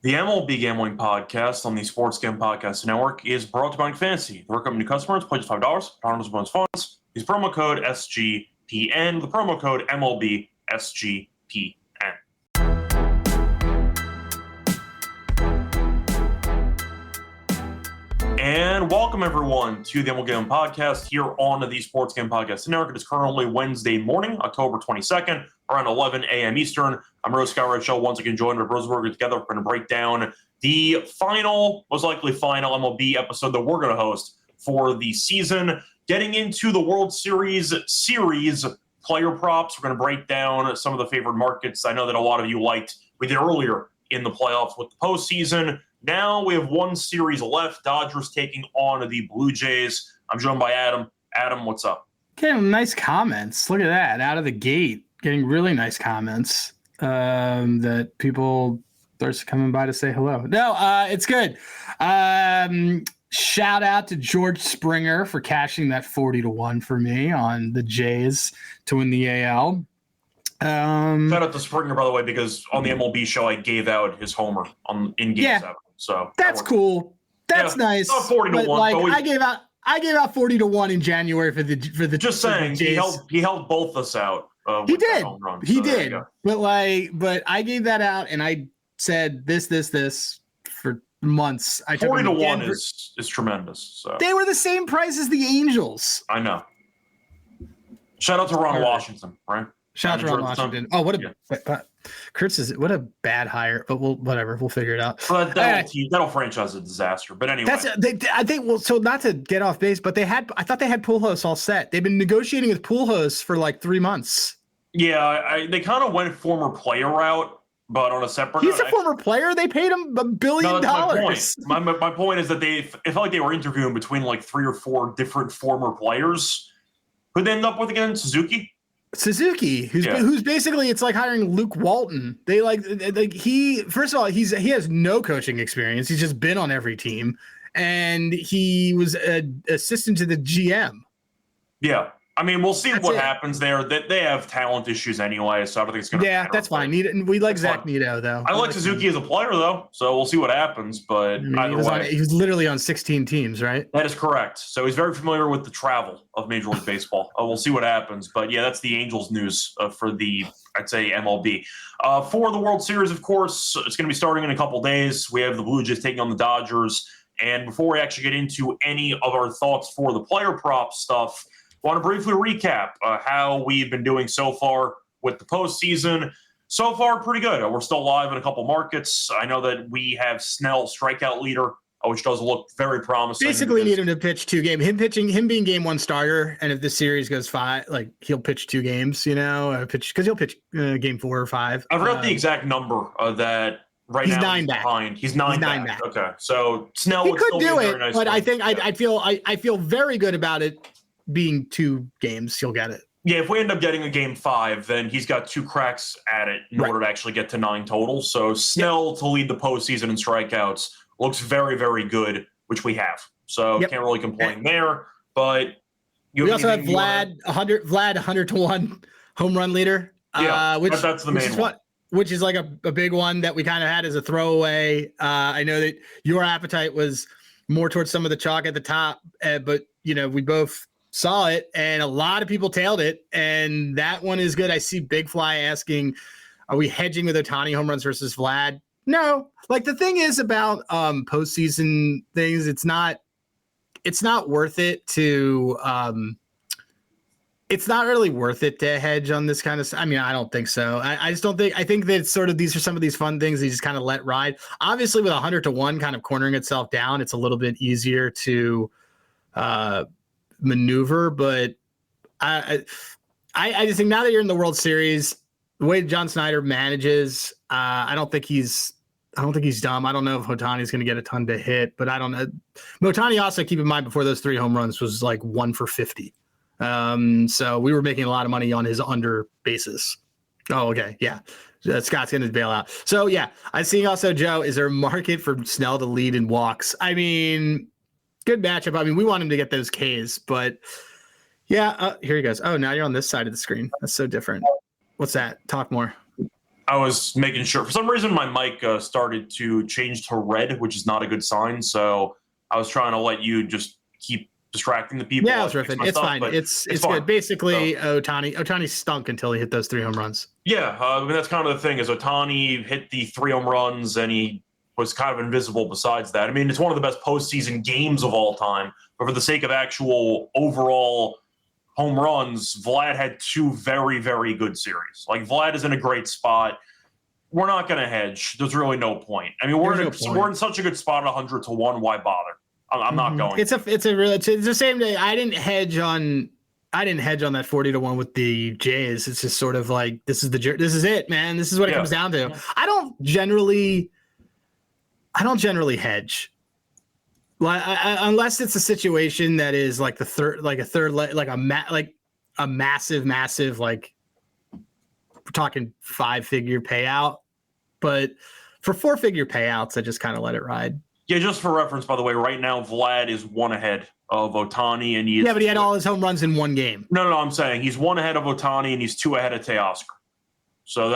The MLB Gambling Podcast on the Sports Gambling Podcast Network is brought to you by Fantasy. The recommended new customers play just $5, $100 bonus funds. Use promo code SGPN, the promo code MLB SGPN. And welcome everyone to the MLB Gambling Podcast here on the Sports Gambling Podcast Network. It is currently Wednesday morning, October 22nd, around 11 a.m. Eastern. I'm Rose Scott Red Show, once again joined by Rosenberg. Together, we're going to break down the final, most likely final MLB episode that we're going to host for the season. Getting into the World Series player props, we're going to break down some of the favorite markets I know that a lot of you liked. We did earlier in the playoffs with the postseason. Now we have one series left. Dodgers taking on the Blue Jays. I'm joined by Adam. Adam, what's up? Getting nice comments. Look at that. Out of the gate. Getting really nice comments that people are coming by to say hello. No, it's good. Shout out to George Springer for cashing that 40-1 for me on the Jays to win the AL. Shout out to Springer, by the way, because on the MLB show I gave out his homer in Game 7. So that's cool. That's nice. Not 40-1. Like, I gave out 40-1 in January for the. Just saying, he held both of us out. He did. Run, he so did. But I gave that out, and I said this for months. 40-1 is tremendous. So they were the same price as the Angels. I know. Shout out to Ron Washington, right? Shout out to Ron Washington. Oh, Kurtz is what a bad hire, but whatever. We'll figure it out. But that'll franchise a disaster. But anyway, I think. Well, so not to get off base, but I thought they had Pujols all set. They've been negotiating with Pujols for like 3 months. Yeah, they kind of went former player route, but on a separate. He's a former player. They paid him $1 billion. My point is that it felt like they were interviewing between like 3 or 4 different former players. Who'd they end up with again? Suzuki, who's basically, it's like hiring Luke Walton. They first of all, he has no coaching experience. He's just been on every team, and he was an assistant to the GM. Yeah. I mean, we'll see what happens there. They have talent issues anyway, so I don't think it's going to matter. Yeah, that's fine. We like Zach Neto, though. I like Suzuki as a player, though, so we'll see what happens. But either way. He was literally on 16 teams, right? That is correct. So he's very familiar with the travel of Major League Baseball. We'll see what happens. But, yeah, that's the Angels news for the, I'd say, MLB. For the World Series, of course, it's going to be starting in a couple days. We have the Blue Jays taking on the Dodgers. And before we actually get into any of our thoughts for the player prop stuff, I want to briefly recap how we've been doing so far with the postseason. So far, pretty good. We're still live in a couple markets. I know that we have Snell, strikeout leader, which does look very promising. Basically, need him to pitch 2 games. Him being game 1 starter, and if the series goes 5, he'll pitch 2 games. Because he'll pitch game 4 or 5. I forgot the exact number that. Right he's now, 9 back. Behind. He's 9 back. Okay, so Snell he would could still do be a it, very nice but one. I feel very good about it. Being 2 games, he'll get it. Yeah, if we end up getting a game 5, then he's got 2 cracks at it in order to actually get to 9 total. So Snell to lead the postseason in strikeouts looks very, very good, which we have. So can't really complain there. But we also have Vlad 100-1 home run leader. Which that's the main one. Which is like a big one that we kind of had as a throwaway. I know that your appetite was more towards some of the chalk at the top, but we both saw it, and a lot of people tailed it, and that one is good. I see Big Fly asking, are we hedging with Ohtani home runs versus Vlad? No. The thing is about postseason things, it's not worth it to it's not really worth it to hedge on this kind of stuff. I mean, I don't think so. I just don't think. I think that sort of these are some of these fun things you just kind of let ride. Obviously, with 100-1 kind of cornering itself down, it's a little bit easier to maneuver, but I just think now that you're in the World Series, the way John Snyder manages, I don't think he's dumb. I don't know if Ohtani's going to get a ton to hit, but I don't know. Ohtani also, keep in mind, before those 3 home runs was like 1 for 50. So we were making a lot of money on his under basis. Oh, okay. Yeah. Scott's going to bail out. So yeah, I see also, Joe, is there a market for Snell to lead in walks? I mean, good matchup. I mean, we want him to get those Ks, but yeah, here he goes. Oh, now you're on this side of the screen. That's so different. What's that? Talk more. I was making sure. For some reason, my mic started to change to red, which is not a good sign. So I was trying to let you just keep distracting the people. Yeah, I was riffing. It's fine. It's fine. Good. Basically, so, Ohtani stunk until he hit those 3 home runs. Yeah, I mean, that's kind of the thing is Ohtani hit the 3 home runs and he was kind of invisible besides that. I mean, it's one of the best postseason games of all time. But for the sake of actual overall home runs, Vlad had 2 very, very good series. Like, Vlad is in a great spot. We're not going to hedge. There's really no point. I mean, we're in such a good spot at 100-1. Why bother? I'm not going. It's the same day. I didn't hedge on that 40-1 with the Jays. It's just sort of like this is it, man. This is what it comes down to. Yeah. I don't generally hedge. Like unless it's a situation that is like a massive, like we're talking 5-figure payout. But for 4-figure payouts, I just kind of let it ride. Yeah, just for reference, by the way, right now Vlad is 1 ahead of Ohtani, and but he had all his home runs in 1 game. No, I'm saying he's 1 ahead of Ohtani, and he's 2 ahead of Teoscar. So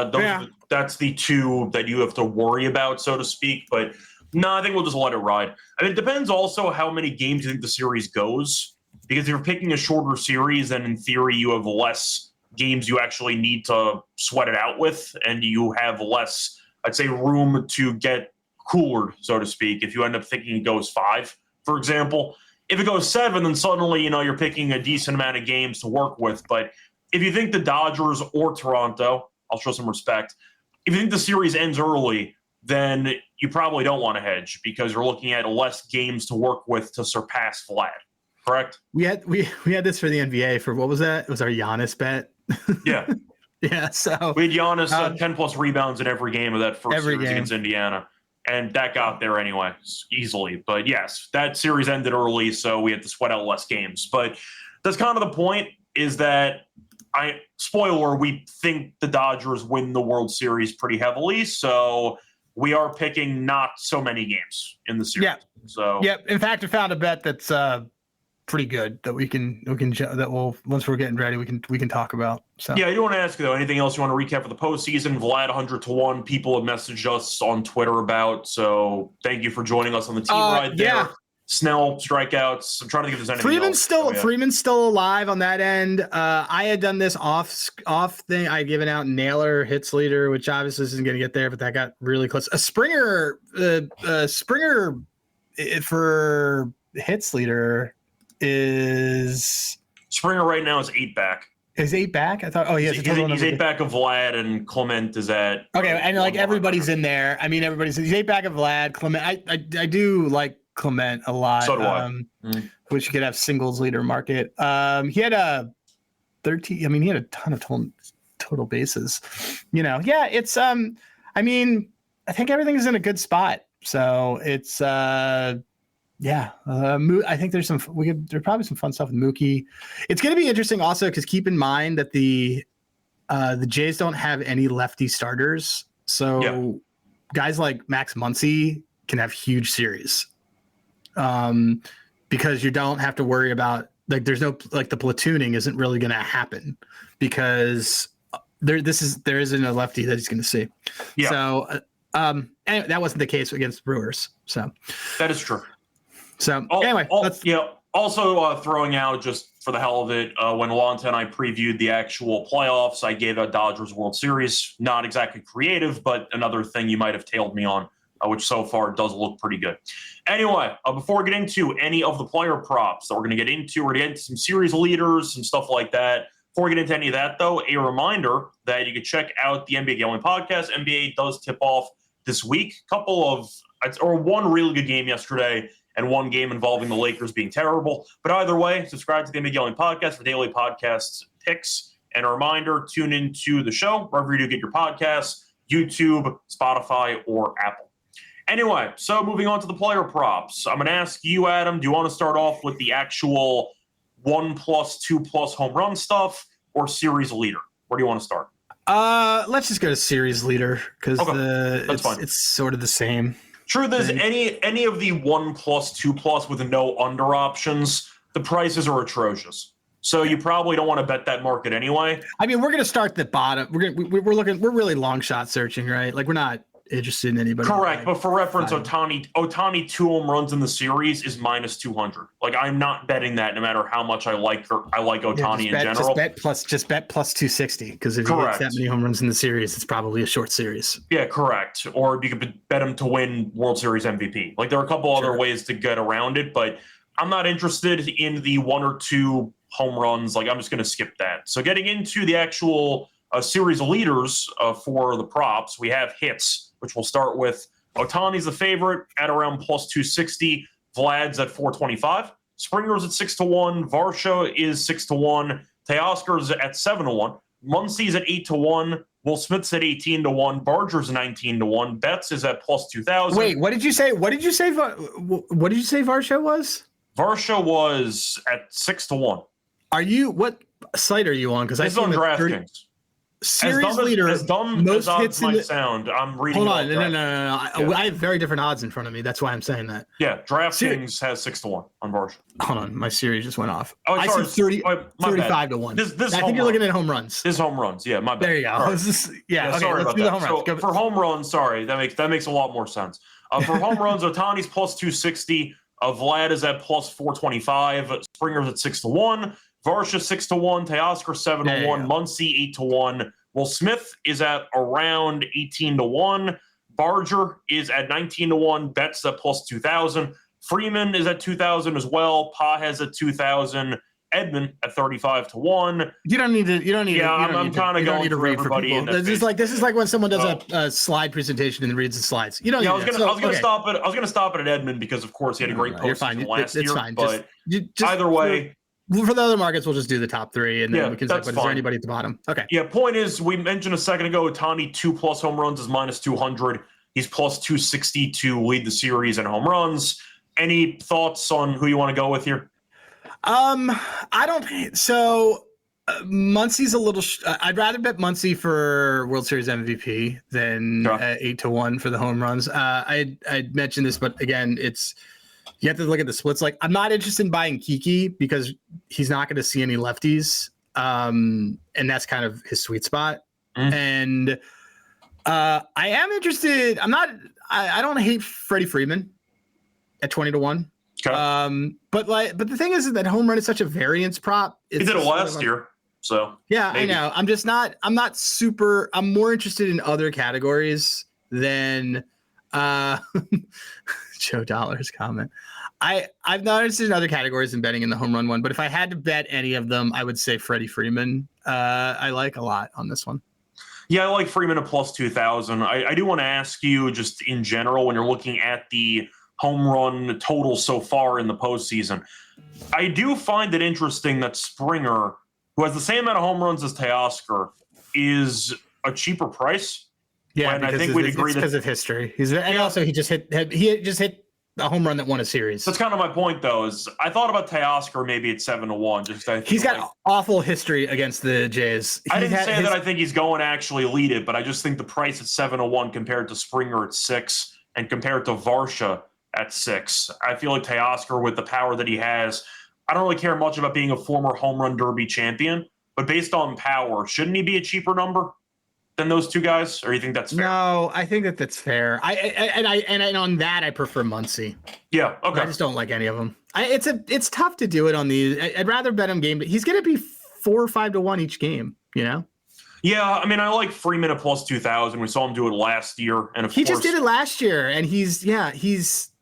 that's the 2 that you have to worry about, so to speak. But no, I think we'll just let it ride. I mean, it depends also how many games you think the series goes, because if you're picking a shorter series, then in theory you have less games you actually need to sweat it out with, and you have less, I'd say, room to get coolered, so to speak, if you end up thinking it goes 5, for example. If it goes 7, then suddenly, you're picking a decent amount of games to work with. But if you think the Dodgers or Toronto, I'll show some respect, if you think the series ends early, then you probably don't want to hedge because you're looking at less games to work with to surpass Vlad, correct? We had this for the NBA for, what was that? It was our Giannis bet. Yeah. Yeah, so. We had Giannis 10-plus rebounds in every game of that first series against Indiana. And that got there anyway, easily. But yes, that series ended early, so we had to sweat out less games. But that's kind of the point, is that we think the Dodgers win the World Series pretty heavily, so we are picking not so many games in the series. Yeah. So in fact, I found a bet that's pretty good that once we're getting ready, we can talk about. So yeah, I do want to ask you though, anything else you want to recap for the postseason? Vlad 100-1, people have messaged us on Twitter about, so thank you for joining us on the team ride there. Yeah. Snell strikeouts. I'm trying to think if there's anything else. Freeman's still alive on that end. I had done this off thing. I had given out Naylor hits leader, which obviously isn't going to get there, but that got really close. Springer for hits leader is Springer right now is 8 back. Is 8 back? I thought. Oh, yeah, he's 8 back of Vlad, and Clement is at. Okay, and like everybody's in there. I mean, he's 8 back of Vlad. Clement. I do like Clement a lot. So do I. Which you could have singles leader market. He had a 13. I mean, he had a ton of total bases. Yeah. It's I mean, I think everything is in a good spot. So it's yeah. I think there's probably some fun stuff with Mookie. It's going to be interesting also because keep in mind that the Jays don't have any lefty starters. So guys like Max Muncy can have huge series. Because you don't have to worry about there's no the platooning isn't really going to happen because there isn't a lefty that he's going to see. Yeah. So anyway, that wasn't the case against the Brewers. So that is true. So also throwing out just for the hell of it, when Lonta and I previewed the actual playoffs, I gave out Dodgers World Series. Not exactly creative, but another thing you might have tailed me on. Which so far does look pretty good. Anyway, before we get into any of the player props that we're going to get into, we're going to get into some series leaders and stuff like that. Before we get into any of that, though, a reminder that you can check out the NBA Gambling Podcast. NBA does tip off this week. One really good game yesterday and one game involving the Lakers being terrible. But either way, subscribe to the NBA Gambling Podcast for daily podcast picks. And a reminder, tune into the show wherever you do get your podcasts, YouTube, Spotify, or Apple. Anyway, so moving on to the player props. I'm going to ask you, Adam, do you want to start off with the actual 1+, 2+ home run stuff or series leader? Where do you want to start? Let's just go to series leader because it's sort of the same. Truth is, any of the 1+, 2+ with no under options, the prices are atrocious. So you probably don't want to bet that market anyway. I mean, we're going to start the bottom. We're really long shot searching, right? Like we're not interested in anybody. Correct. But for reference, Ohtani 2 home runs in the series is minus 200. Like I'm not betting that no matter how much I like Ohtani in general. Just bet plus 260 because if he hits that many home runs in the series, it's probably a short series. Yeah, correct. Or you could bet him to win World Series MVP. Like there are a couple other ways to get around it, but I'm not interested in the 1 or 2 home runs. Like I'm just going to skip that. So getting into the actual series leaders for the props, we have hits, which we'll start with. Ohtani's the favorite at around plus 260. Vlad's at 425. Springer's at 6-1. Varsho is 6-1. Teoscar's at 7-1. Muncy's at 8-1. Will Smith's at 18-1. Barger's 19-1. Betts is at plus 2,000. Wait, what did you say? What did you say Varsho was? Varsho was at 6-1. What site are you on? Because I saw on DraftKings. Series leader, as most hits might sound. I'm reading. Hold on, no. I have very different odds in front of me. That's why I'm saying that. Yeah, DraftKings has 6-1 on Varsho. Hold on, my series just went off. Oh, I see 35-1. I think you're looking at home runs. This home runs, yeah, my bad. There you go. Right. Okay, sorry let's about do that. the home runs. So for home runs, sorry, that makes a lot more sense. For home runs, Ohtani's plus 260. Vlad is at plus 425. Springer's at 6-1. Varsho 6-1. Teoscar 7-1. Muncy 8-1. Will Smith is at around 18-1. Barger is at 19-1. Betts at plus 2,000. Freeman is at 2,000 as well. Pages at 2,000. Edmund at 35-1. You don't need to. I'm kind of going to read everybody in that. This is like when someone does a slide presentation and reads the slides. You don't. Yeah, I was going to stop it at Edmund because of course he had a great postseason last year. Fine. But either way. For the other markets, we'll just do the top 3, and then we can say, but is there anybody at the bottom? Okay. Yeah, point is, we mentioned a second ago, Ohtani 2+ home runs is minus 200. He's plus 260 to lead the series in home runs. Any thoughts on who you want to go with here? I don't. So Muncy's a little. I'd rather bet Muncy for World Series MVP than 8-1 for the home runs. I mentioned this, but again, you have to look at the splits. Like, I'm not interested in buying Kiki because he's not going to see any lefties. And that's kind of his sweet spot. And I am interested. I don't hate Freddie Freeman at 20-1. Okay. But the thing is that home run is such a variance prop. He did it last year. So yeah, maybe. I know. I'm more interested in other categories than Joe Dollar's comment. I've not interested in other categories than betting in the home run one, but if I had to bet any of them, I would say Freddie Freeman. I like a lot on this one. Yeah, I like Freeman at plus 2,000. I do want to ask you just in general, when you're looking at the home run total so far in the postseason, I do find it interesting that Springer, who has the same amount of home runs as Teoscar, is a cheaper price. Yeah, and I think we'd agree because of history. Also he just hit a home run that won a series. That's kind of my point, though. Is I thought about Teoscar maybe at 7-1. He's got awful history against the Jays. I didn't say that I think he's going to actually lead it, but I just think the price at 7-1 compared to Springer at 6 and compared to Varsho at 6. I feel like Teoscar, with the power that he has, I don't really care much about being a former home run derby champion, but based on power, shouldn't he be a cheaper number than those two guys, or you think that's fair? No, I think that's fair. And on that, I prefer Muncy. Yeah, okay. I just don't like any of them. It's tough to do it on these. I'd rather bet him game, but he's going to be 4 or 5-1 each game. You know? Yeah, I mean, I like Freeman at plus 2,000. We saw him do it last year, and he just did it last year, and he's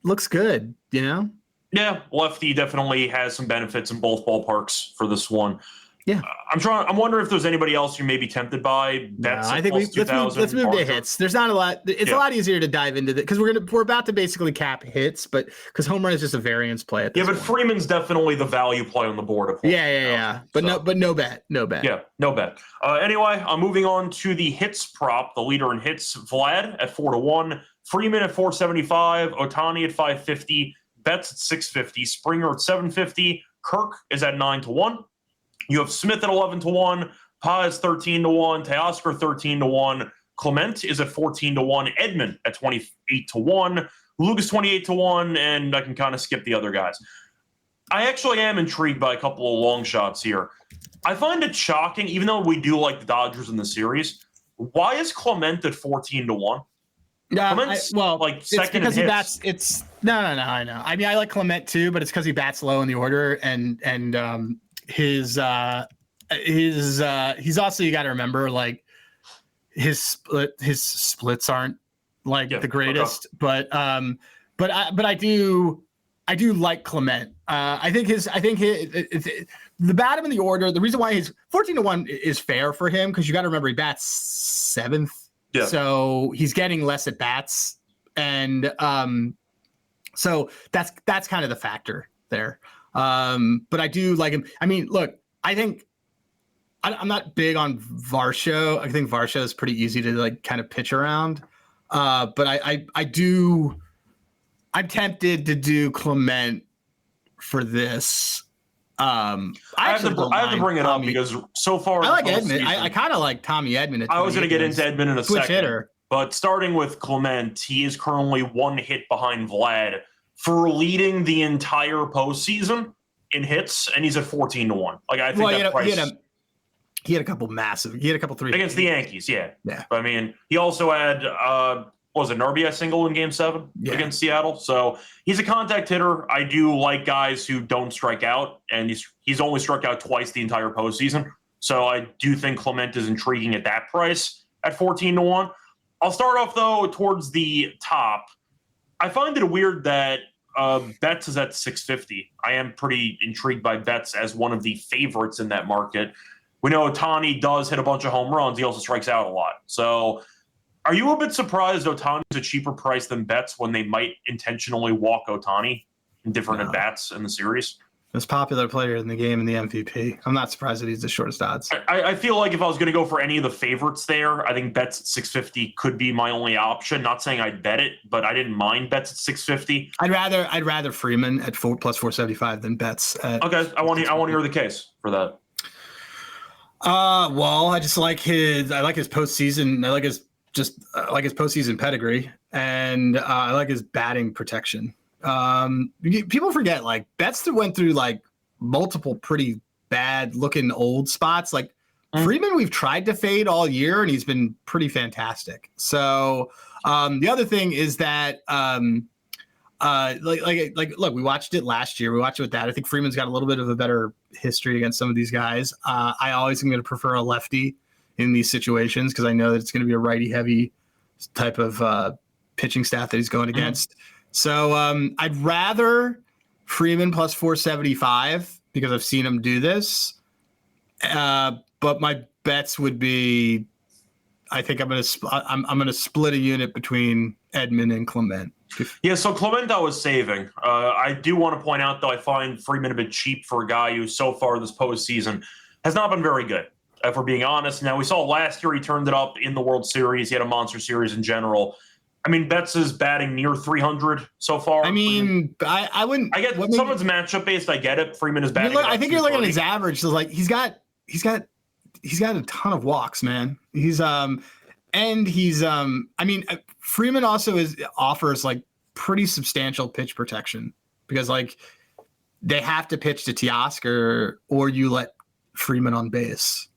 looks good. You know? Yeah, lefty definitely has some benefits in both ballparks for this one. Yeah, I'm wondering if there's anybody else you may be tempted by. That's I think let's move to hits. There's not a lot. It's a lot easier to dive into that because we're about to basically cap hits, but because home run is just a variance play at this point. Freeman's definitely the value play on the board. Yeah. But no bet. Yeah, no bet. Anyway, I'm moving on to the hits prop. The leader in hits, Vlad at 4-1, Freeman at 475, Ohtani at 550, Betts at 650, Springer at 750, Kirk is at 9-1. You have Smith at 11-1, Paz 13-1, Teoscar 13-1, Clement is at 14-1, Edmund at 28-1, Lucas 28-1, and I can kind of skip the other guys. I actually am intrigued by a couple of long shots here. I find it shocking, even though we do like the Dodgers in the series. Why is Clement at 14-1? Yeah, like it's second because in he hits. bats. It's no. I know. I mean, I like Clement too, but it's because he bats low in the order, and he's also, you got to remember, like his splits aren't like the greatest, but I do like Clement. I think the bat in the order. The reason why he's 14-1 is fair for him because you got to remember he bats seventh. Yeah. So he's getting less at bats, and so that's kind of the factor there. But I do like him. I mean, look, I think I'm not big on Varsho. I think Varsho is pretty easy to like kind of pitch around. But I'm tempted to do Clement for this. I have to bring it up because so far I like Edman. I kind of like Tommy Edman. I was going to get into Edman in a second, hitter. But starting with Clement, he is currently one hit behind Vlad for leading the entire postseason in hits, and he's at 14-1. Like I think that price. He had a couple three against the Yankees. Yeah. But I mean, he also had was it an RBI single in Game 7 against Seattle? So he's a contact hitter. I do like guys who don't strike out, and he's only struck out twice the entire postseason. So I do think Clement is intriguing at that price at 14-1. I'll start off though towards the top. I find it weird that Betts is at 650. I am pretty intrigued by Betts as one of the favorites in that market. We know Ohtani does hit a bunch of home runs. He also strikes out a lot. So are you a bit surprised Ohtani's a cheaper price than Betts when they might intentionally walk Ohtani in different at-bats in the series? Most popular player in the game in the MVP. I'm not surprised that he's the shortest odds. I feel like if I was going to go for any of the favorites there, I think Betts at 650 could be my only option. Not saying I'd bet it, but I didn't mind Betts at 650. I'd rather Freeman at plus 475 than Betts. Okay, I want to hear the case for that. Well, I like his postseason. I like his postseason pedigree, and I like his batting protection. People forget like Betts went through like multiple pretty bad looking old spots. Like Freeman, we've tried to fade all year, and he's been pretty fantastic. So the other thing is that look, we watched it last year. We watched it with that. I think Freeman's got a little bit of a better history against some of these guys. I always am going to prefer a lefty in these situations because I know that it's going to be a righty heavy type of pitching staff that he's going against. So I'd rather Freeman plus 475 because I've seen him do this. But my bets would be, I think I'm going to split a unit between Edman and Clement. Yeah, so Clement I was saving. I do want to point out, though, I find Freeman a bit cheap for a guy who so far this postseason has not been very good, if we're being honest. Now, we saw last year he turned it up in the World Series. He had a monster series in general. I mean, Betts is batting near 300 so far. I mean, I wouldn't. I get someone's matchup based. I get it. Freeman is batting. I think you're looking at his average. So like he's got a ton of walks, man. Freeman also offers like pretty substantial pitch protection because like they have to pitch to Teoscar or you let Freeman on base.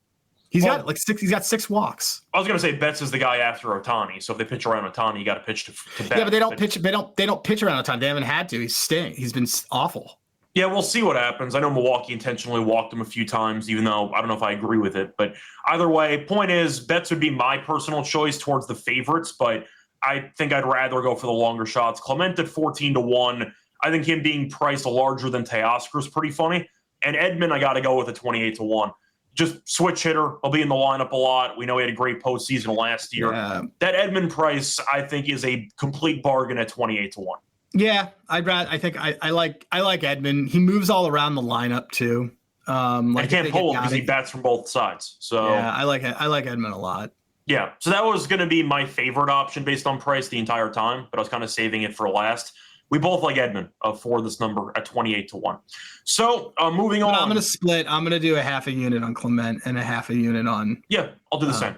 He's got 6 walks. I was going to say Betts is the guy after Ohtani. So if they pitch around Ohtani, you got to pitch to Betts. Yeah, but they don't pitch. They don't pitch around Ohtani. They haven't had to. He's been awful. Yeah, we'll see what happens. I know Milwaukee intentionally walked him a few times, even though I don't know if I agree with it. But either way, point is, Betts would be my personal choice towards the favorites, but I think I'd rather go for the longer shots. Clement at 14-1. I think him being priced larger than Teoscar is pretty funny. And Edman, I got to go with a 28-1. Just switch hitter. He'll be in the lineup a lot. We know he had a great postseason last year. Yeah. That Edman price, I think, is a complete bargain at 28-1. Yeah, I like Edman. He moves all around the lineup too. I can't pull him because he bats from both sides. So yeah, I like Edman a lot. Yeah, so that was going to be my favorite option based on price the entire time, but I was kind of saving it for last. We both like Edman for this number at 28-1. So moving on. I'm going to split. I'm going to do a half a unit on Clement and a half a unit on. Yeah, I'll do the same.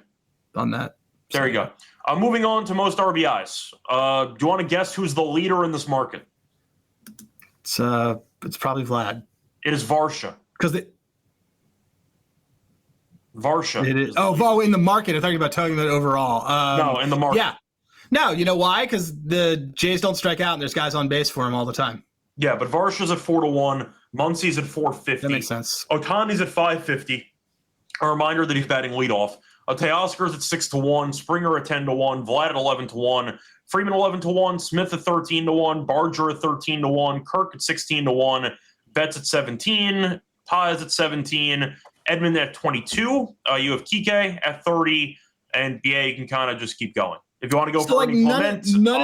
On that. There you go. Moving on to most RBIs. Do you want to guess who's the leader in this market? It's probably Vlad. It is Varsha. Because Varsha. It is. In the market. I'm talking about overall. No, in the market. Yeah. No, you know why? Because the Jays don't strike out and there's guys on base for him all the time. Yeah, but Varsha's at 4-1. Muncie's at 450. That makes sense. Ohtani's at 550. A reminder that he's batting leadoff. Teoscar's at 6-1. Springer at 10-1. Vlad at 11-1. Freeman 11-1. Smith at 13-1. Barger at 13-1. Kirk at 16-1. Betts at 17. Paz at 17. Edmund at 22. You have Kike at 30. And BA, you can kind of just keep going. If you want to go for any Clement, none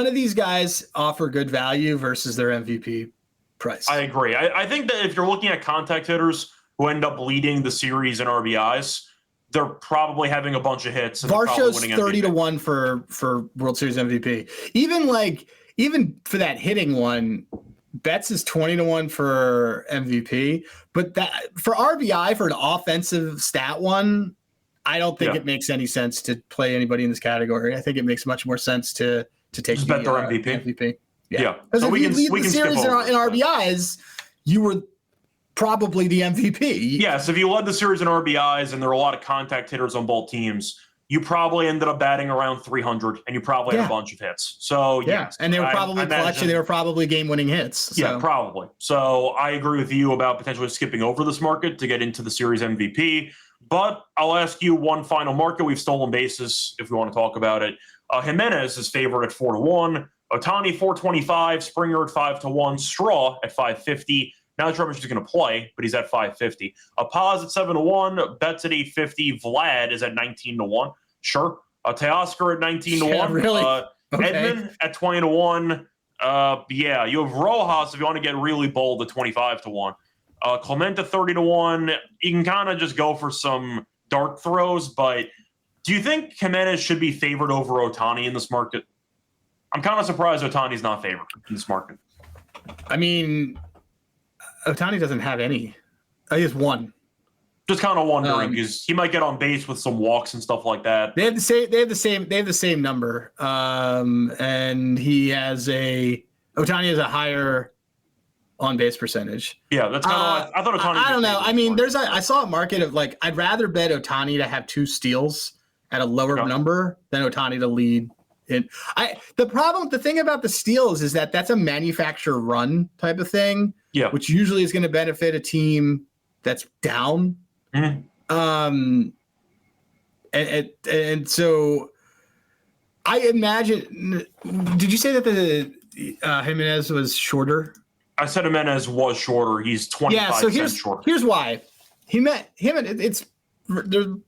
of these guys offer good value versus their MVP price. I agree. I think that if you're looking at contact hitters who end up leading the series in RBIs, they're probably having a bunch of hits. Varsho's 30-1 for World Series MVP. Even for that hitting one, Betts is 20-1 for MVP. But that for RBI, for an offensive stat one, I don't think it makes any sense to play anybody in this category. I think it makes much more sense to take just bet their MVP. Yeah. Because if you lead the series in RBIs, you were probably the MVP. Yes, if you led the series in RBIs and there are a lot of contact hitters on both teams, you probably ended up batting around 300 and you probably had a bunch of hits. So, yes. And they were probably clutch and they were probably game-winning hits. So. Yeah, probably. So I agree with you about potentially skipping over this market to get into the series MVP. But I'll ask you one final market. We've stolen bases if we want to talk about it. Jimenez is favored at 4-1. Ohtani 425. Springer at 5-1. Straw at 550. Not sure how much he's going to play, but he's at 550. Paz at 7-1. Betts at 850. Vlad is at 19-1. Sure. Teoscar at 19-1. Yeah, really? Edmund at 20-1. You have Rojas if you want to get really bold at 25-1. Clement at 30-1. You can kind of just go for some dart throws, but do you think Jimenez should be favored over Ohtani in this market? I'm kind of surprised Ohtani's not favored in this market. I mean, Ohtani doesn't have any. He has one. Just kind of wondering because he might get on base with some walks and stuff like that. They have the same number, and Ohtani has a higher on base percentage. Yeah, that's kind of. I thought Ohtani. I don't know. I mean, I saw a market of I'd rather bet Ohtani to have 2 steals at a lower number than Ohtani to lead. The thing about the steals is that's a manufacturer run type of thing. Yeah, which usually is going to benefit a team that's down. Mm-hmm. And so I imagine. Did you say that the Jimenez was shorter? I said Jimenez was shorter. He's 25 cents shorter. Here's why. They're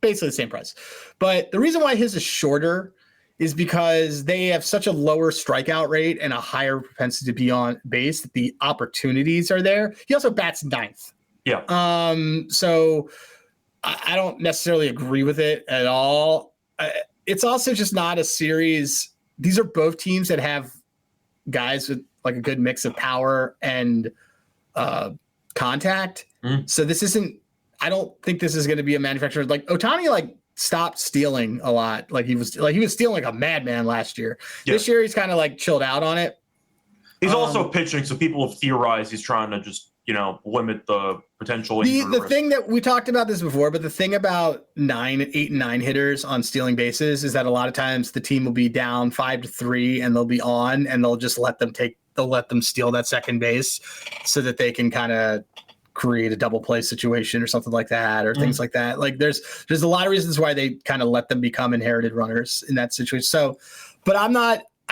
basically the same price. But the reason why his is shorter is because they have such a lower strikeout rate and a higher propensity to be on base that the opportunities are there. He also bats 9th. Yeah. So I don't necessarily agree with it at all. It's also just not a series. These are both teams that have guys with a good mix of power and contact. So this isn't. I don't think this is going to be a manufacturer Ohtani. Stopped stealing a lot. He was stealing like a madman last year. Yeah. This year he's kind of chilled out on it. He's also pitching, so people have theorized he's trying to just limit the potential. The thing that we talked about this before, but the thing about 8 and 9 hitters on stealing bases is that a lot of times the team will be down 5-3 and they'll be on and they'll just let them steal that second base so that they can kind of create a double play situation or something like that, or things like that. There's a lot of reasons why they kind of let them become inherited runners in that situation. So, but I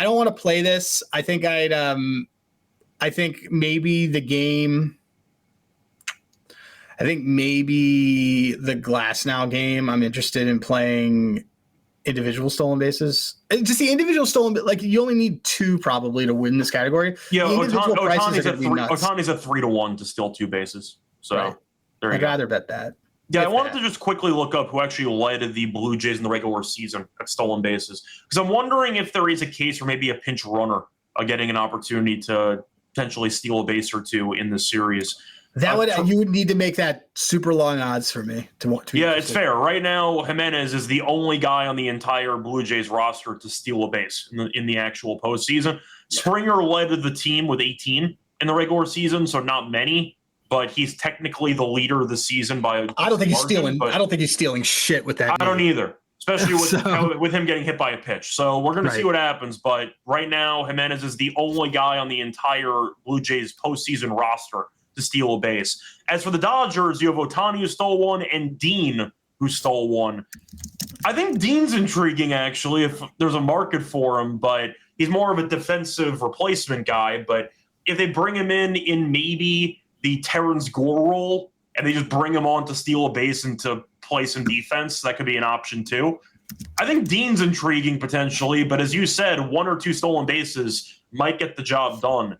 don't want to play this. I think maybe the Glasnow game, I'm interested in playing individual stolen bases. Just the individual stolen, you only need 2 probably to win this category. Yeah, Ohtani's at 3-1 to steal 2 bases. So right. There you go. I'd rather bet that. Yeah, I wanted to just quickly look up who actually led the Blue Jays in the regular season at stolen bases, because I'm wondering if there is a case for maybe a pinch runner getting an opportunity to potentially steal a base or 2 in this series. You would need to make that super long odds for me to want to. Yeah, it's fair. Right now, Jimenez is the only guy on the entire Blue Jays roster to steal a base in the actual postseason. Yeah. Springer led the team with 18, in the regular season, so not many. But he's technically the leader of the season by. I don't think he's stealing. I don't think he's stealing shit with that. I don't either, especially with him getting hit by a pitch. So we're going to see what happens. But right now, Jimenez is the only guy on the entire Blue Jays postseason roster to steal a base. As for the Dodgers, you have Ohtani who stole one and Dean who stole one. I think Dean's intriguing, actually, if there's a market for him, but he's more of a defensive replacement guy. But if they bring him in maybe the Terrence Gore role, and they just bring him on to steal a base and to play some defense, that could be an option too. I think Dean's intriguing potentially, but as you said, 1 or 2 stolen bases might get the job done.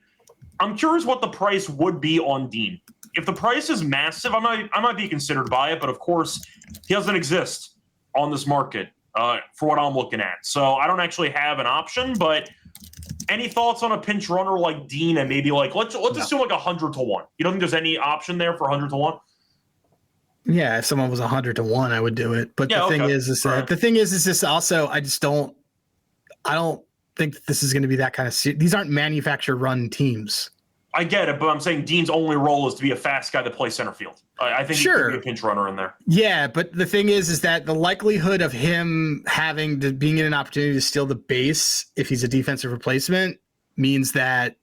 I'm curious what the price would be on Dean. If the price is massive, I might be considered by it, but of course, he doesn't exist on this market for what I'm looking at. So I don't actually have an option, but any thoughts on a pinch runner like Dean and maybe like let's assume like 100 to 1. You don't think there's any option there for 100 to 1? Yeah, if someone was 100 to 1, I would do it. But the thing is this also I don't think that this is going to be that kind of these aren't manufacturer run teams. I get it, but I'm saying Dean's only role is to be a fast guy that plays center field. I think he could be a pinch runner in there. Yeah, but the thing is that the likelihood of him being in an opportunity to steal the base if he's a defensive replacement means that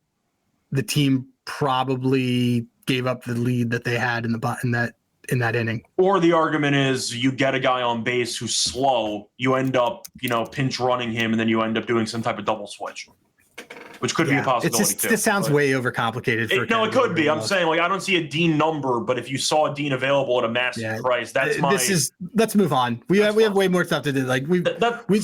the team probably gave up the lead that they had in that inning. Or the argument is you get a guy on base who's slow, you end up, pinch running him, and then you end up doing some type of double switch, which could be a possibility too. This sounds way overcomplicated. It could be. I'm saying I don't see a Dean number, but if you saw a Dean available at a massive price, let's move on. We have way more stuff to do. That's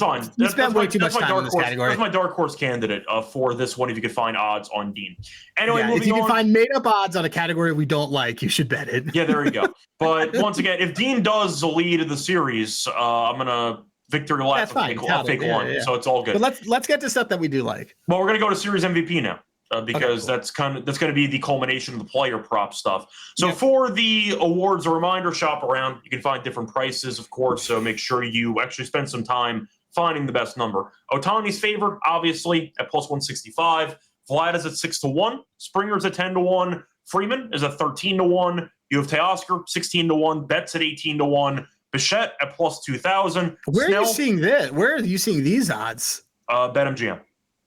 fine. We spent way too much time in this category. That's my dark horse candidate for this one. If you could find odds on Dean. Anyway, if you can find made up odds on a category we don't like, you should bet it. Yeah, there you go. But once again, if Dean does the lead of the series, I'm gonna victory lap. I'll take one. Yeah. So it's all good. But let's get to stuff that we do like. Well, we're gonna go to series MVP now because that's going to be the culmination of the player prop stuff. So for the awards, a reminder: shop around. You can find different prices, of course. So make sure you actually spend some time finding the best number. Ohtani's favored, obviously, at plus 165. Vlad is at 6 to 1. Springer's at 10 to 1. Freeman is at 13 to 1. You have Teoscar 16 to 1. Betts at 18 to 1. Bichette at plus 2,000. Where are you seeing this? Where are you seeing these odds? BetMGM.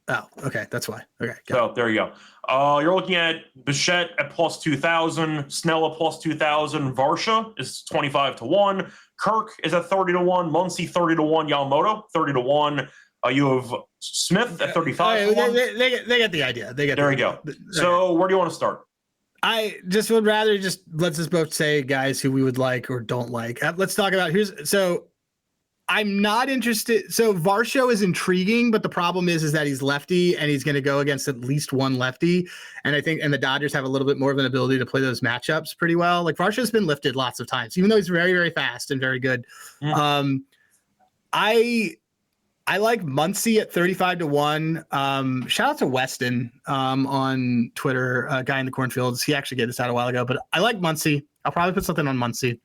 Oh, okay. That's why. Okay. So there you go. You're looking at Bichette at plus 2,000. Snell at plus 2,000. Varsha is 25 to 1. Kirk is at 30 to 1. Muncy 30 to 1. Yamamoto 30 to 1. You have Smith at 35 to 1. They get the idea. There you go. So where do you want to start? I just would rather let's just both say guys who we would like or don't like. Let's talk about I'm not interested. So Varsho is intriguing, but the problem is that he's lefty and he's going to go against at least one lefty. And I think, the Dodgers have a little bit more of an ability to play those matchups pretty well. Like Varsho's been lifted lots of times, even though he's very, very fast and very good. Mm. I like Muncy at 35 to 1. Shout out to Weston on Twitter, a guy in the cornfields. He actually gave this out a while ago, but I like Muncy. I'll probably put something on Muncy.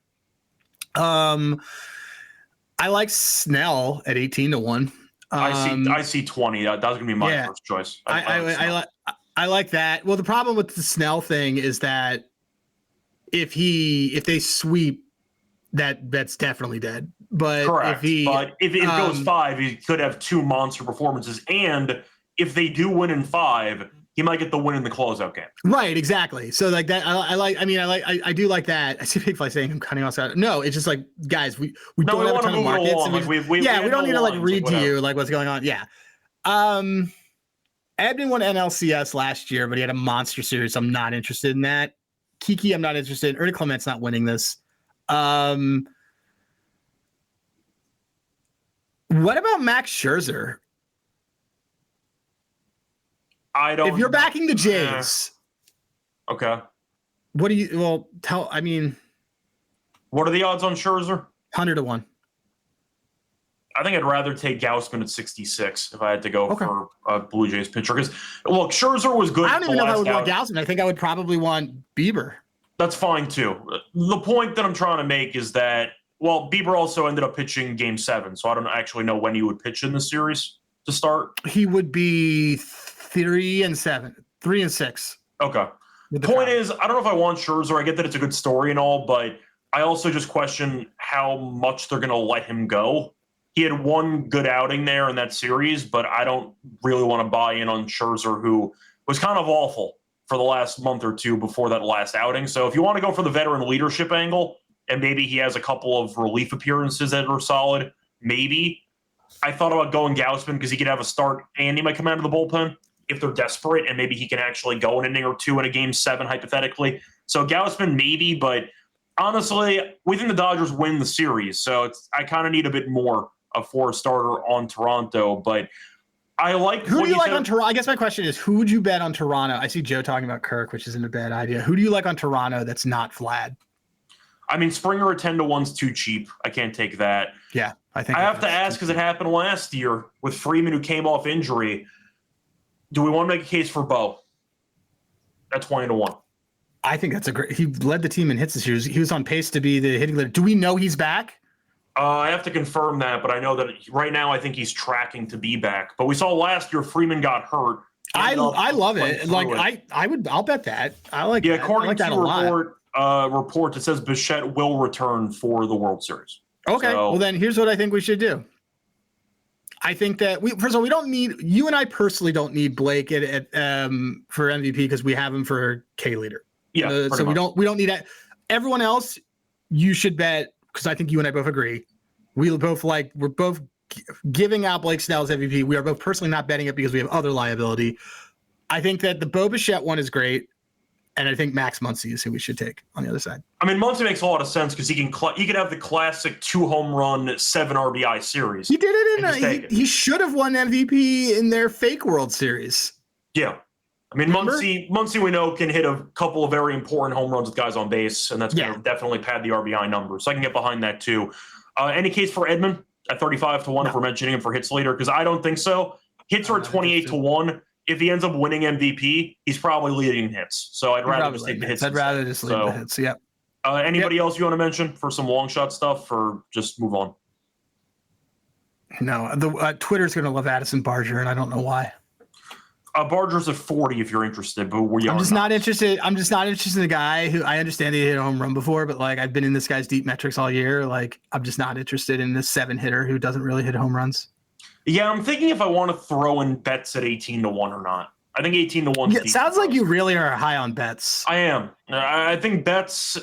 I like Snell at 18 to 1. I see 20. That was gonna be my first choice. I like that. Well, the problem with the Snell thing is that if they sweep, that's definitely dead. But correct. If it goes 5, he could have 2 monster performances, and if they do win in 5, he might get the win in the closeout game. Right, exactly. So like that, I do like that. I see big fly saying I'm cutting off. No, it's just like, guys, we don't have a ton of markets. We don't need to read to you like what's going on. Yeah. Edmund won NLCS last year, but he had a monster series. So I'm not interested in that. Kiki, I'm not interested. Ernie Clement's not winning this. What about Max Scherzer? I don't. If you're backing the Jays, okay. What do you? Well, tell. I mean, what are the odds on Scherzer? 100 to 1. I think I'd rather take Gausman at 66 if I had to go for a Blue Jays pitcher. Because look, Scherzer was good. I don't even know if I would want Gausman. I think I would probably want Bieber. That's fine too. The point that I'm trying to make is that Bieber also ended up pitching Game 7, so I don't actually know when he would pitch in the series to start. He would be 3 and 6. Okay. Point is, I don't know if I want Scherzer. I get that it's a good story and all, but I also just question how much they're going to let him go. He had one good outing there in that series, but I don't really want to buy in on Scherzer, who was kind of awful for the last month or two before that last outing. So if you want to go for the veteran leadership angle, and maybe he has a couple of relief appearances that are solid, maybe. I thought about going Gausman because he could have a start and he might come out of the bullpen if they're desperate, and maybe he can actually go an inning or two in a game 7, hypothetically. So Gausman, maybe, but honestly, we think the Dodgers win the series. So I kind of need a bit more for a starter on Toronto, but I like. Who do you like on Toronto? I guess my question is, who would you bet on Toronto? I see Joe talking about Kirk, which isn't a bad idea. Who do you like on Toronto that's not Vlad? I mean, Springer at 10-1's too cheap. I can't take that. Yeah, I think I have to ask because it happened last year with Freeman, who came off injury. Do we want to make a case for Bo? That's 20-1. I think that's a great. He led the team in hits this year. He was on pace to be the hitting leader. Do we know he's back? I have to confirm that, but I know that right now I think he's tracking to be back. But we saw last year Freeman got hurt. I love it. Like I'll bet that. I like. Yeah, that. according I like to report, it says Bichette will return for the World Series. Okay, well then here's what I think we should do. I think that first of all, we don't need, you and I personally don't need Blake for MVP because we have him for K leader. Yeah. So we don't need that. Everyone else, you should bet, because I think you and I both agree. We're both giving out Blake Snell's MVP. We are both personally not betting it because we have other liability. I think that the Bo Bichette one is great. And I think Max Muncy is who we should take on the other side. I mean, Muncy makes a lot of sense because he can have the classic 2-home run, 7 RBI series. He did it he should have won MVP in their fake World Series. Yeah. I mean, Muncy we know can hit a couple of very important home runs with guys on base, and that's going to definitely pad the RBI numbers. So I can get behind that too. Any case for Edman at 35-1 if we're mentioning him for hits later? Because I don't think so. Hits are at 28-1. If he ends up winning MVP, he's probably leading hits. So I'd rather just take the hits. I'd rather just leave the hits. Yep. Anybody else you want to mention for some long shot stuff, or just move on? No, Twitter's going to love Addison Barger, and I don't know why. Barger's at 40 if you're interested, but I'm just not interested. I'm just not interested in the guy who, I understand he hit a home run before, but like I've been in this guy's deep metrics all year. Like I'm just not interested in this 7 hitter who doesn't really hit home runs. Yeah, I'm thinking if I want to throw in bets at 18-1 or not. I think 18-1. Yeah, it sounds like you really are high on bets. I am. I think bets.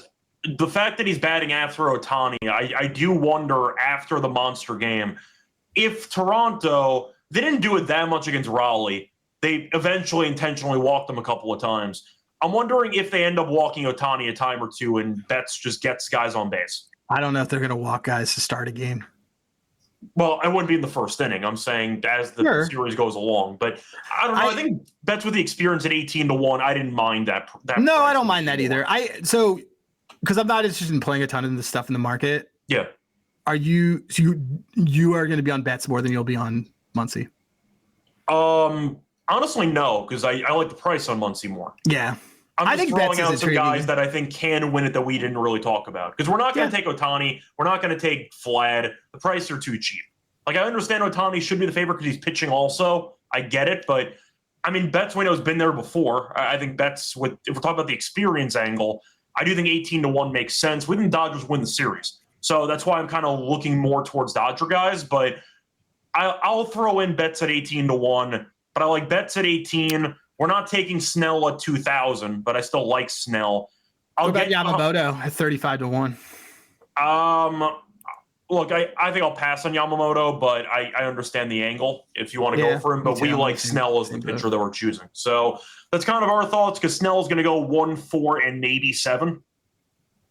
The fact that he's batting after Ohtani, I do wonder after the monster game if Toronto, they didn't do it that much against Raleigh. They eventually intentionally walked him a couple of times. I'm wondering if they end up walking Ohtani a time or two and Betts just gets guys on base. I don't know if they're going to walk guys to start a game. Well, I wouldn't be in the first inning. I'm saying as the series goes along. But I don't know. I think Betts with the experience at 18-1, I didn't mind that. No, I don't mind that either. Because I'm not interested in playing a ton of this stuff in the market. Yeah. Are you? So you are going to be on Betts more than you'll be on Muncy? Honestly, no, because I like the price on Muncy more. Yeah. I think throwing out some guys that I think can win it that we didn't really talk about. Because we're not going to take Ohtani. We're not going to take Vlad. The prices are too cheap. Like, I understand Ohtani should be the favorite because he's pitching also. I get it. But, I mean, Betts, we know, has been there before. I think Betts, if we're talking about the experience angle, I do think 18-1 makes sense. We think Dodgers win the series. So that's why I'm kind of looking more towards Dodger guys. But I'll throw in Betts at 18-1. But I like Betts at 18. We're not taking Snell at 2,000, but I still like Snell. What about Yamamoto at 35-1? Look, I think I'll pass on Yamamoto, but I understand the angle if you want to go for him. But we like Snell as the pitcher that we're choosing. So that's kind of our thoughts because Snell is going to go 1-4 and maybe 7.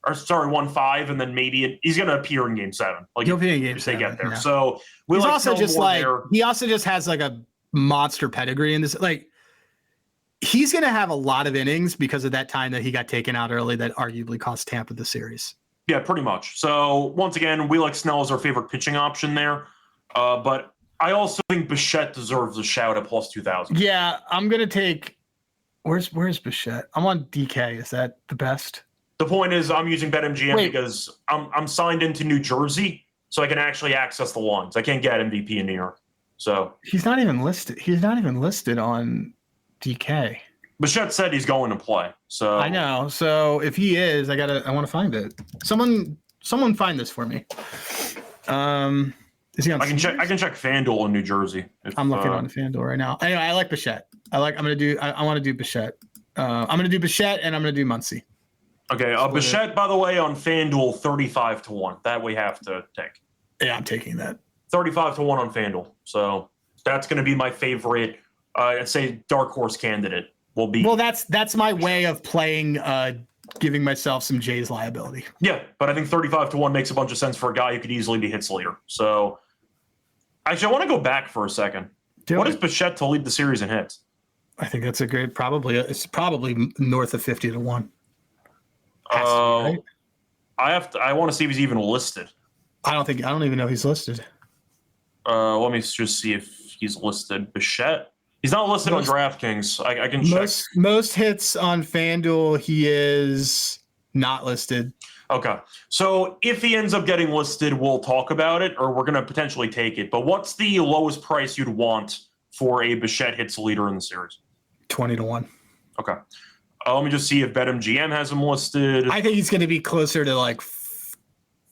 Or sorry, 1-5, and then maybe he's going to appear in Game 7. Like he'll appear in Game 7. They get there. Yeah. So he's also just like he also just has like a monster pedigree in this. Like he's going to have a lot of innings because of that time that he got taken out early that arguably cost Tampa the series. Yeah, pretty much. So once again, we like Snell as our favorite pitching option there. But I also think Bichette deserves a shout at plus 2,000. Yeah, I'm going to take where's Bichette? I'm on DK. Is that the best? The point is I'm using BetMGM because I'm signed into New Jersey, so I can actually access the lines. I can't get MVP in New York. So he's not even listed. He's not even listed on DK. Bichette said he's going to play. So I know. So if he is, I want to find it. Someone find this for me. Is he on? I can check FanDuel in New Jersey. I'm looking on FanDuel right now. Anyway, I like Bichette. I want to do Bichette. I'm going to do Bichette and I'm going to do Muncy. Okay. Bichette, by the way, on FanDuel, 35-1. That we have to take. Yeah, I'm taking that. 35-1 on FanDuel. So that's going to be my favorite. I'd say dark horse candidate will be. Well, that's my way of playing, giving myself some Jays liability. Yeah, but I think 35-1 makes a bunch of sense for a guy who could easily be hits leader. So actually, I want to go back for a second. What is Bichette to lead the series in hits? I think that's a great. It's probably north of 50-1. Right? I want to see if he's even listed. I don't even know he's listed. Let me just see if he's listed. Bichette. He's not listed on DraftKings. I can check. Most hits on FanDuel, he is not listed. Okay. So if he ends up getting listed, we'll talk about it, or we're going to potentially take it. But what's the lowest price you'd want for a Bichette hits leader in the series? 20-1. Okay. Let me just see if BetMGM has him listed. I think he's going to be closer to like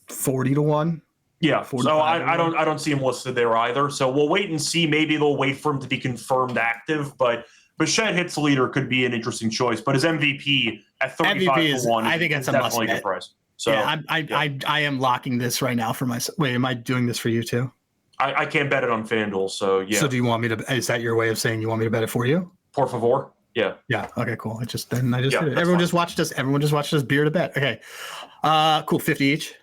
40-1. Yeah, so I don't see him listed there either. So we'll wait and see. Maybe they'll wait for him to be confirmed active. But Bichette hits leader could be an interesting choice. But his MVP at 35-1, I think that's a must definitely a bet. good price. So yeah, I am locking this right now for myself. Wait, am I doing this for you too? I can't bet it on FanDuel. So yeah. So do you want me to? Is that your way of saying you want me to bet it for you? Por favor. Yeah. Yeah. Okay. Cool. I just did it. Everyone just watched us. Everyone just watched us beer to bet. Okay. Cool. 50 each.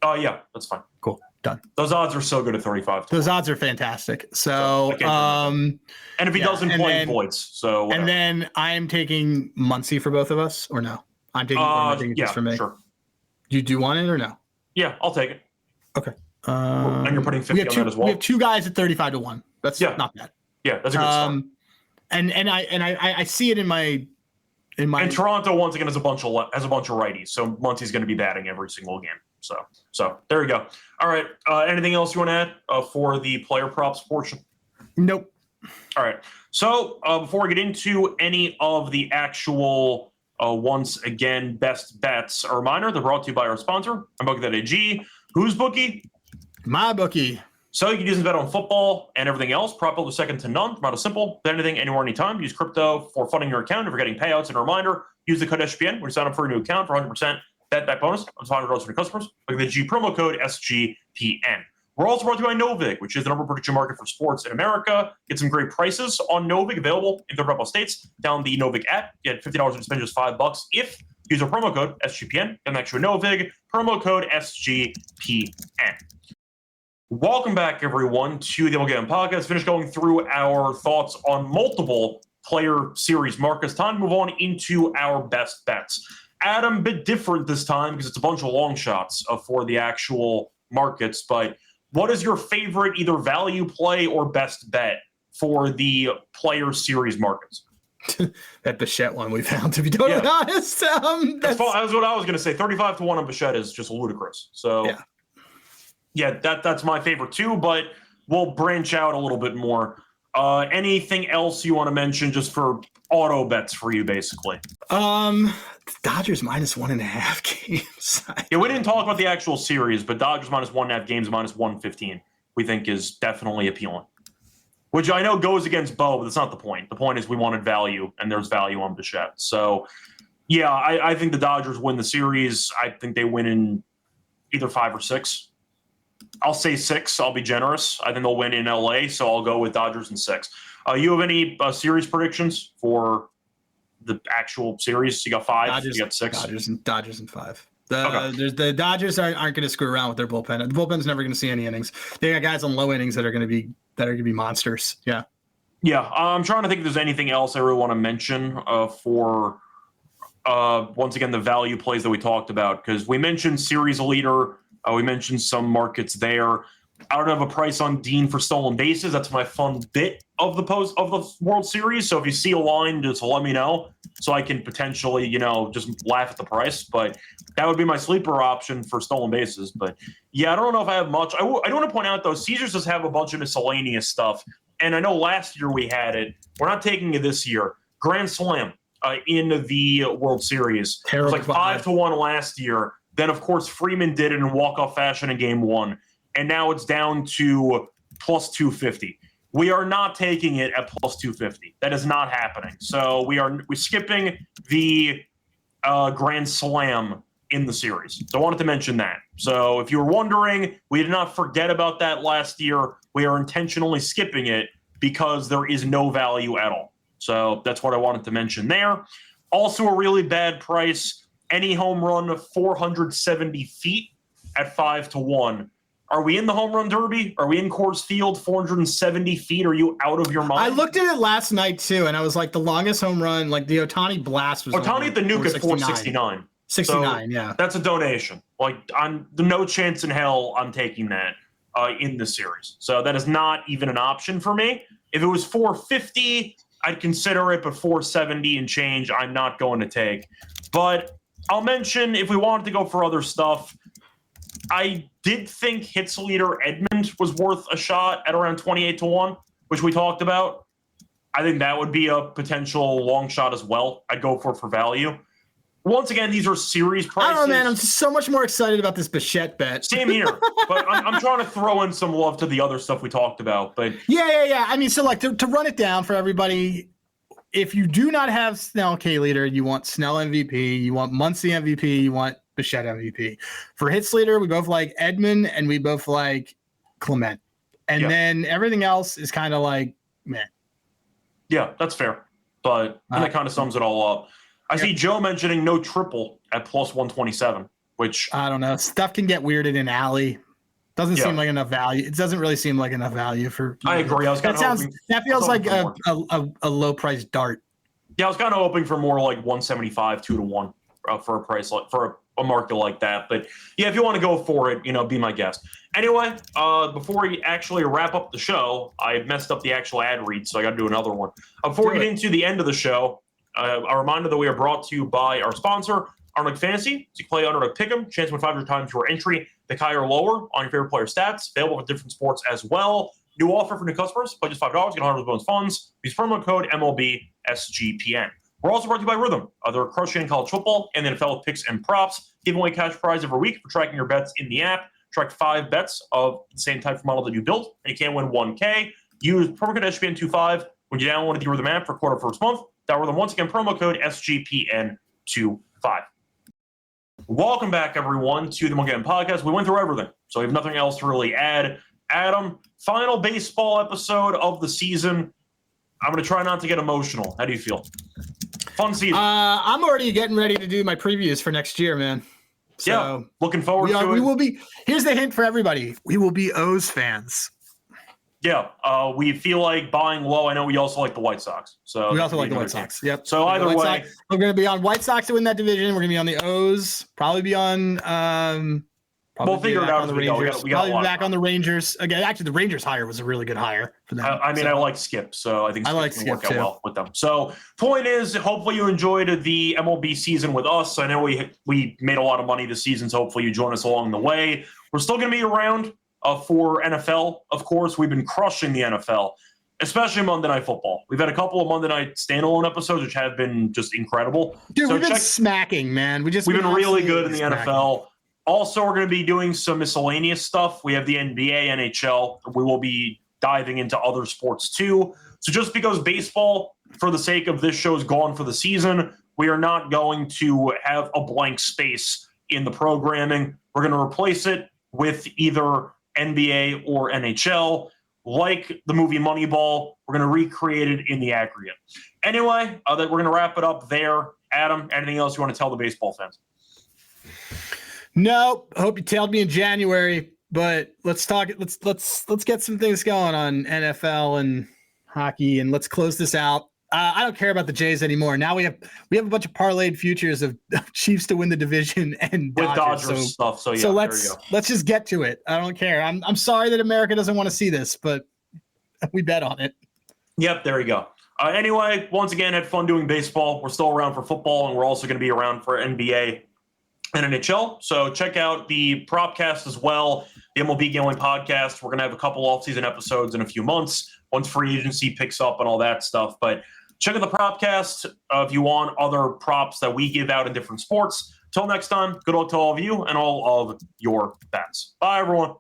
Oh yeah, that's fine. Cool. Done. Those odds are so good at 35. Those odds are fantastic. So, and if he doesn't play, voids. So, whatever. And then I am taking Muncy for both of us, or no? I'm taking this for me. Sure. You do want it or no? Yeah, I'll take it. Okay. And you're putting 50 on that as well. We have two guys at 35-1. That's not bad. Yeah, that's a good start. And I see it in my. And Toronto once again has a bunch of righties, so Muncy's going to be batting every single game. So there you go. All right. Anything else you want to add for the player props portion? Nope. All right. So before we get into any of the actual, once again, best bets, a reminder, they're brought to you by our sponsor, MyBookie.ag. Who's Bookie? My Bookie. So you can use and bet on football and everything else. Prop builder second to none. Not as simple. Bet anything, anywhere, anytime. Use crypto for funding your account. If you're getting payouts, and a reminder, use the code SGPN when you sign up for a new account for 100% bet back bonus on $500 for new customers. Look at the G promo code SGPN. We're also brought to you by Novig, which is the number one prediction market for sports in America. Get some great prices on Novig, available in 35 states. Download the Novig app. Get $50 and spend just $5 if you use our promo code SGPN. And actually Novig, promo code SGPN. Welcome back, everyone, to the Gamble Responsibly Podcast. Finished going through our thoughts on multiple player series markets. Time to move on into our best bets. Adam, a bit different this time because it's a bunch of long shots for the actual markets. But what is your favorite either value play or best bet for the player series markets? That Bichette one we found, to be totally honest. That's what I was going to say. 35-1 on Bichette is just ludicrous. So, yeah, that's my favorite too, but we'll branch out a little bit more. Anything else you want to mention just for auto bets for you, basically? Dodgers minus 1.5 games. Yeah, we didn't talk about the actual series, but Dodgers minus 1.5 games, minus 115, we think is definitely appealing. Which I know goes against Bo, but that's not the point. The point is we wanted value, and there's value on Bichette. So, yeah, I think the Dodgers win the series. I think they win in either 5 or 6. I'll say 6. I'll be generous. I think they'll win in LA, so I'll go with Dodgers in 6. You have any series predictions for the actual series? You got 5. You got 6. Dodgers in 5. The Dodgers aren't going to screw around with their bullpen. The bullpen's never going to see any innings. They got guys on low innings that are going to be monsters. Yeah. I'm trying to think if there's anything else I really want to mention for once again the value plays that we talked about, because we mentioned series leader. We mentioned some markets there. I don't have a price on Dean for stolen bases. That's my fun bit of the World Series. So if you see a line, just let me know so I can potentially, just laugh at the price. But that would be my sleeper option for stolen bases. But yeah, I don't know if I have much. I do want to point out though, Caesars does have a bunch of miscellaneous stuff. And I know last year we had it. We're not taking it this year. Grand Slam. in the World Series. Terrible. It was like 5-1 last year. Then, of course, Freeman did it in walk-off fashion in Game 1. And now it's down to plus 250. We are not taking it at plus 250. That is not happening. So we're skipping the Grand Slam in the series. So I wanted to mention that. So if you were wondering, we did not forget about that last year. We are intentionally skipping it because there is no value at all. So that's what I wanted to mention there. Also a really bad price, any home run of 470 feet at 5-1. Are we in the home run derby? Are we in Coors Field, 470 feet? Are you out of your mind? I looked at it last night, too, and I was like, the longest home run, like the Ohtani blast was Ohtani at the nuke at 469. 69, so yeah. That's a donation. Like, I'm no chance in hell I'm taking that in the series. So that is not even an option for me. If it was 450, I'd consider it, but 470 and change, I'm not going to take. But I'll mention, if we wanted to go for other stuff, I did think hits leader Edmund was worth a shot at around 28-1, which we talked about. I think that would be a potential long shot as well. I'd go for value. Once again, these are series prices. I don't know, man. I'm just so much more excited about this Bichette bet. Same here. But I'm trying to throw in some love to the other stuff we talked about. But yeah. I mean, so like to run it down for everybody, if you do not have Snell K leader, you want Snell MVP, you want Muncy MVP, you want Bichette MVP. For hits leader, we both like Edmund and we both like Clement. And then everything else is kind of like, meh. Yeah, that's fair. But that kind of sums it all up. I see Joe mentioning no triple at plus 127, which I don't know. Stuff can get weirded in alley. Doesn't seem like enough value. It doesn't really seem like enough value for. I agree. That feels like a low price dart. Yeah, I was kind of hoping for more like 175, 2-1 for a price for a market like that. But yeah, if you want to go for it, be my guest. Anyway, before we actually wrap up the show, I messed up the actual ad read, so I got to do another one. Before we get into the end of the show, a reminder that we are brought to you by our sponsor, Underdog Fantasy. So you play Underdog Pick'em, chance to win 500 times your entry, pick higher or lower on your favorite player stats, available with different sports as well. New offer for new customers, play just $5, get 100 bonus funds. Use promo code MLB SGPN. We're also brought to you by Rhythm. They're crushing in college football and the NFL with picks and props, giving away cash prize every week for tracking your bets in the app. Track 5 bets of the same type of model that you built, and you can win $1K. Use promo code SGPN25 when you download the Rhythm app for quarter first month. That Rhythm, once again, promo code SGPN25. Welcome back, everyone, to the MLB Gambling Podcast. We went through everything, so we have nothing else to really add. Adam, final baseball episode of the season. I'm going to try not to get emotional. How do you feel? Fun season. I'm already getting ready to do my previews for next year, man. So yeah, looking forward to it. We will be. Here's the hint for everybody. We will be O's fans. Yeah, we feel like buying low. I know we also like the White Sox. So we also like the White Sox. Yep. So either way, we're going to be on White Sox to win that division. We're going to be on the O's. Probably be on. We'll figure it out on the Rangers. Probably be back on the Rangers again. Actually, the Rangers hire was a really good hire for them. I like Skip, so I think Skip can work out well with them. So, point is, hopefully you enjoyed the MLB season with us. I know we made a lot of money this season, so hopefully you join us along the way. We're still going to be around for NFL. Of course, we've been crushing the NFL, especially Monday Night Football. We've had a couple of Monday Night standalone episodes, which have been just incredible. Dude, we've been smacking, man. We've been really good in the NFL. Also, we're going to be doing some miscellaneous stuff. We have the NBA, NHL. We will be diving into other sports too. So just because baseball, for the sake of this show, is gone for the season, we are not going to have a blank space in the programming. We're going to replace it with either NBA or NHL. Like the movie Moneyball, we're going to recreate it in the aggregate. Anyway, we're going to wrap it up there. Adam, anything else you want to tell the baseball fans? No, I hope you tailed me in January, but let's talk. Let's get some things going on NFL and hockey, and let's close this out. I don't care about the Jays anymore. Now we have a bunch of parlayed futures of Chiefs to win the division and Dodgers stuff. So let's just get to it. I don't care. I'm sorry that America doesn't want to see this, but we bet on it. Yep, there you go. Anyway, once again, had fun doing baseball. We're still around for football, and we're also going to be around for NBA and NHL. So check out the Propcast as well, the MLB Gambling Podcast. We're going to have a couple off-season episodes in a few months once free agency picks up and all that stuff. But Check out the Propcast if you want other props that we give out in different sports. Till next time, good luck to all of you and all of your bets. Bye, everyone.